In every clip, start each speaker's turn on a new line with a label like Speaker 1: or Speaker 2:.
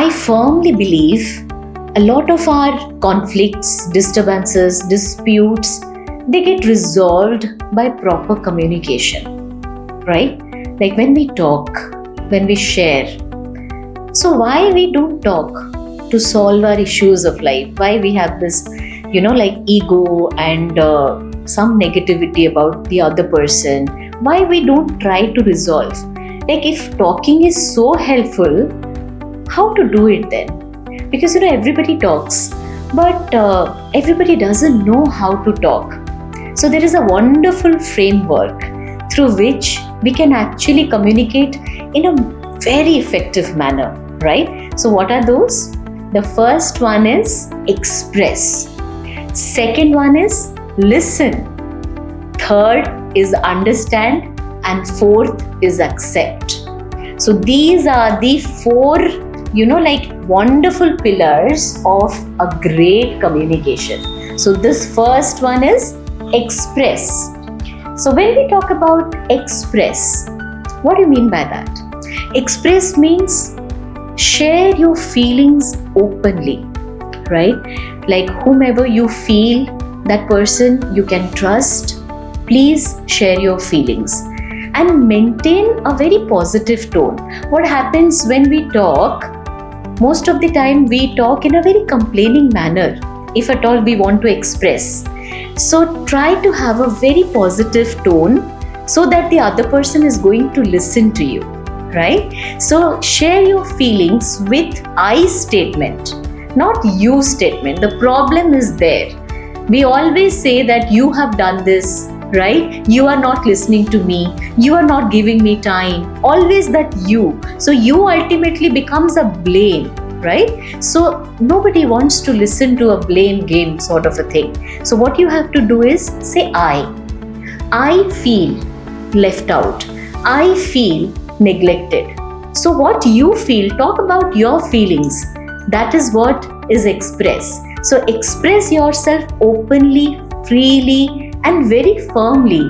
Speaker 1: I firmly believe a lot of our conflicts, disturbances, disputes, they get resolved by proper communication, right? Like when we talk, when we share. So why we don't talk to solve our issues of life? Why we have this, like ego and some negativity about the other person? Why we don't try to resolve? Like if talking is so helpful, how to do it then? Because everybody talks, but everybody doesn't know how to talk. So there is a wonderful framework through which we can actually communicate in a very effective manner, right? So what are those? The first one is express. Second one is listen. Third is understand. And fourth is accept. So these are the four, wonderful pillars of a great communication. So this first one is express. So when we talk about express, what do you mean by that? Express means share your feelings openly, right? Like whomever you feel, that person you can trust, please share your feelings and maintain a very positive tone. What happens when we talk? Most of the time we talk in a very complaining manner, if at all we want to express. So try to have a very positive tone so that the other person is going to listen to you, right? So share your feelings with I statement, not you statement. The problem is there. We always say that you have done this, right? You are not listening to me. You are not giving me time. Always that you. So you ultimately becomes a blame, right? So nobody wants to listen to a blame game sort of a thing. So what you have to do is say I feel left out. I feel neglected. So what you feel, talk about your feelings. That is what is express. So express yourself openly, freely, and very firmly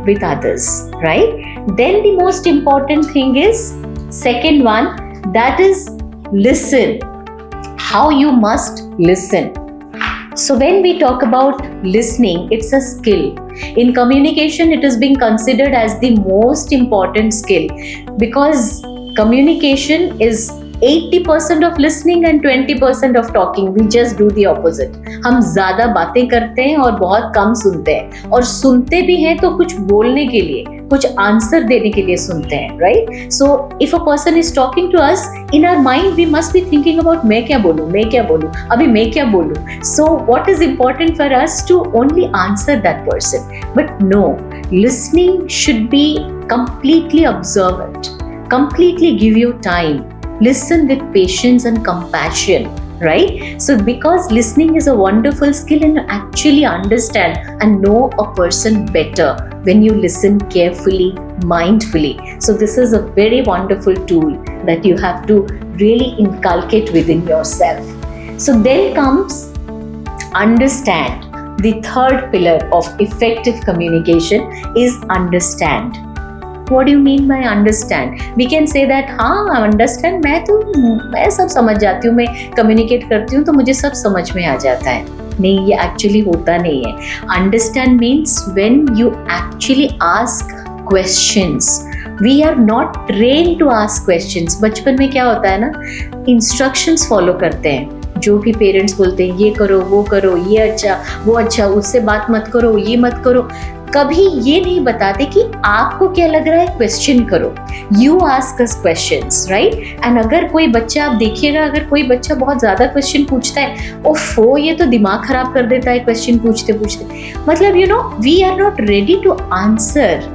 Speaker 1: with others, right? Then the most important thing is second one, that is listen. How you must listen. So when we talk about listening, it's a skill. In communication, it is being considered as the most important skill because communication is 80% of listening and 20% of talking. We just do the opposite. हम ज़्यादा बातें करते हैं और बहुत कम सुनते हैं, और सुनते भी हैं तो कुछ बोलने के लिए, कुछ आंसर देने के लिए सुनते हैं, right? So if a person is talking to us, in our mind we must be thinking about मैं क्या बोलूँ, अभी मैं क्या बोलूँ. So what is important for us to only answer that person. But no, listening should be completely observant, completely give you time. Listen with patience and compassion, right? So because listening is a wonderful skill and you actually understand and know a person better when you listen carefully, mindfully. So this is a very wonderful tool that you have to really inculcate within yourself. So then comes understand. The third pillar of effective communication is understand. What do you mean by understand? We can say that understand, मैं सब समझ जाती हूँ, मैं communicate करती हूँ तो मुझे सब समझ में आ जाता है. नहीं, ये actually होता नहीं है. Understand means when you actually ask questions. We are not trained to ask questions. बचपन में क्या होता है ना, instructions follow करते हैं. जो भी पेरेंट्स बोलते हैं ये करो, वो करो, ये अच्छा, वो अच्छा, उससे बात मत करो, ये मत करो. कभी ये नहीं बताते कि आपको क्या लग रहा है, क्वेश्चन करो. You ask us questions, right? And अगर कोई बच्चा, आप देखिएगा, अगर कोई बच्चा बहुत ज़्यादा क्वेश्चन पूछता है, ओफो ये तो दिमाग खराब कर देता है क्वेश्चन पूछते पूछते. मतलब we are not ready to answer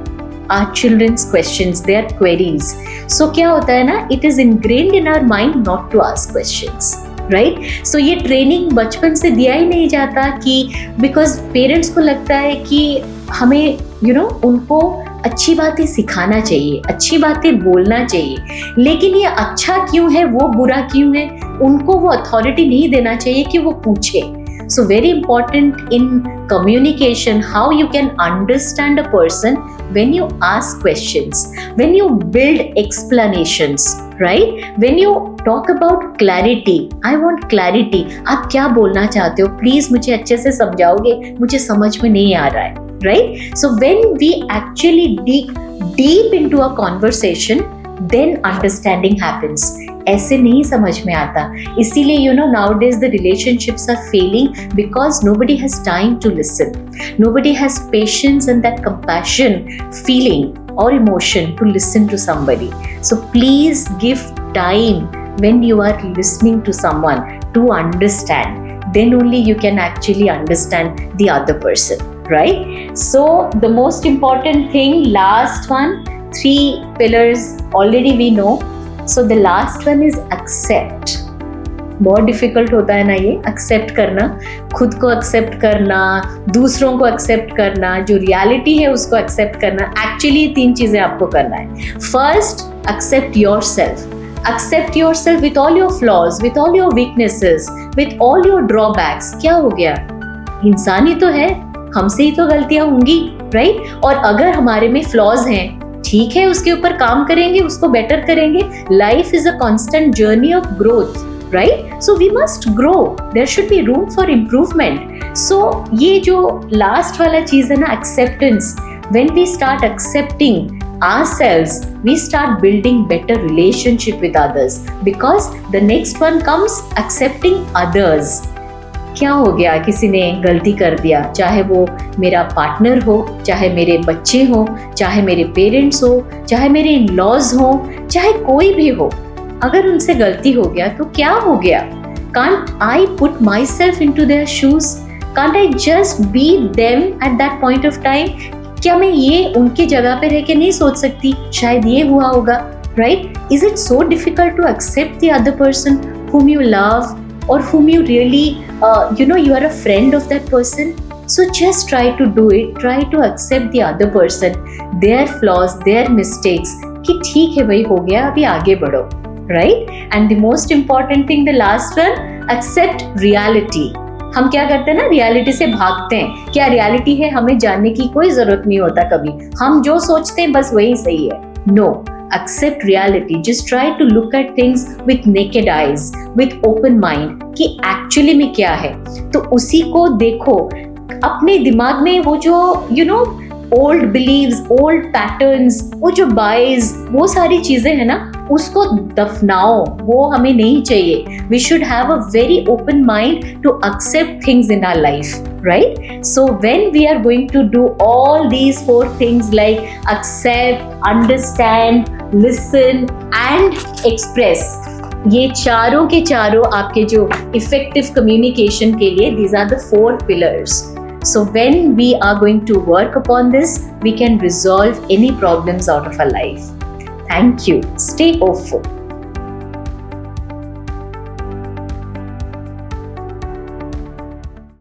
Speaker 1: our children's questions, their queries. So क्या होता है ना, it is ingrained in our mind not to ask questions, right? So ये ट्रेनिंग बचपन से दिया ही नहीं जाता कि because पेरेंट्स को लगता है कि हमें उनको अच्छी बातें सिखाना चाहिए, अच्छी बातें बोलना चाहिए, लेकिन ये अच्छा क्यों है, वो बुरा क्यों है, उनको वो अथॉरिटी नहीं देना चाहिए कि वो पूछे. So very important in communication, how you can understand a person when you ask questions, when you build explanations, right? When you talk about clarity, I want clarity. आप क्या बोलना चाहते हो? प्लीज मुझे अच्छे से समझाओगे, मुझे समझ में नहीं आ रहा है, right? So when we actually dig deep into a conversation, then understanding happens. ऐसे नहीं समझ में आता. इसीलिए nowadays the relationships are failing because nobody has time to listen. Nobody has patience and that compassion feeling or emotion to listen to somebody. So please give time when you are listening to someone to understand. Then only you can actually understand the other person, right? So the most important thing, last one, 3 pillars already we know. So the last one is accept. बहुत difficult होता है ना ये accept करना, खुद को accept करना, दूसरों को एक्सेप्ट करना, जो रियलिटी है उसको एक्सेप्ट करना. एक्चुअली 3 चीजें आपको करना है. First, accept yourself. Accept yourself with all your flaws, with all your weaknesses, with all your drawbacks. क्या हो गया? इंसान ही तो है, हमसे ही तो गलतियां होंगी, राइट? और अगर हमारे में फ्लॉज हैं, ठीक है, उसके ऊपर काम करेंगे, उसको बेटर करेंगे. Life is a constant journey of growth, right? So we must grow, there should be room for improvement. So ये जो लास्ट वाला चीज है ना, acceptance, when we start accepting ourselves, we start building better relationship with others, because the next one comes accepting others. क्या हो गया? किसी ने गलती कर दिया, चाहे वो मेरा पार्टनर हो, चाहे मेरे बच्चे हो, चाहे मेरे पेरेंट्स हो, चाहे मेरे इन-लॉज हो, चाहे कोई भी हो, अगर उनसे गलती हो गया तो क्या हो गया? Can't I put myself into their shoes? Can't I just be them at that point of time? क्या मैं ये उनकी जगह पे रह के नहीं सोच सकती शायद ये हुआ होगा, right? Is it so difficult to accept the other person whom you love or whom you really you are a friend of that person? So just try to do it. Try to accept the other person, their flaws, their mistakes, कि ठीक है भाई, हो गया, अभी आगे बढ़ो, right? And the most important thing, the last one, accept reality. हम क्या करते हैं ना, रियलिटी से भागते हैं. क्या रियलिटी है हमें जानने की कोई जरूरत नहीं होता कभी. हम जो सोचते हैं बस वही सही है. No, accept reality. Just try to look at things with naked eyes, with open mind, कि एक्चुअली में क्या है. तो उसी को देखो. अपने दिमाग में वो जो ओल्ड बिलीव्स, ओल्ड पैटर्न्स, वो जो बाइज, वो सारी चीजें है ना, उसको दफनाओ. वो हमें नहीं चाहिए. We should have a very open mind to accept things in our life, right? So when we are going to do all these 4 things like accept, understand, listen and express, ये चारों के चारों आपके जो effective communication के लिए, these are the 4 pillars. So when we are going to work upon this, we can resolve any problems out of our life. Thank you. Stay hopeful.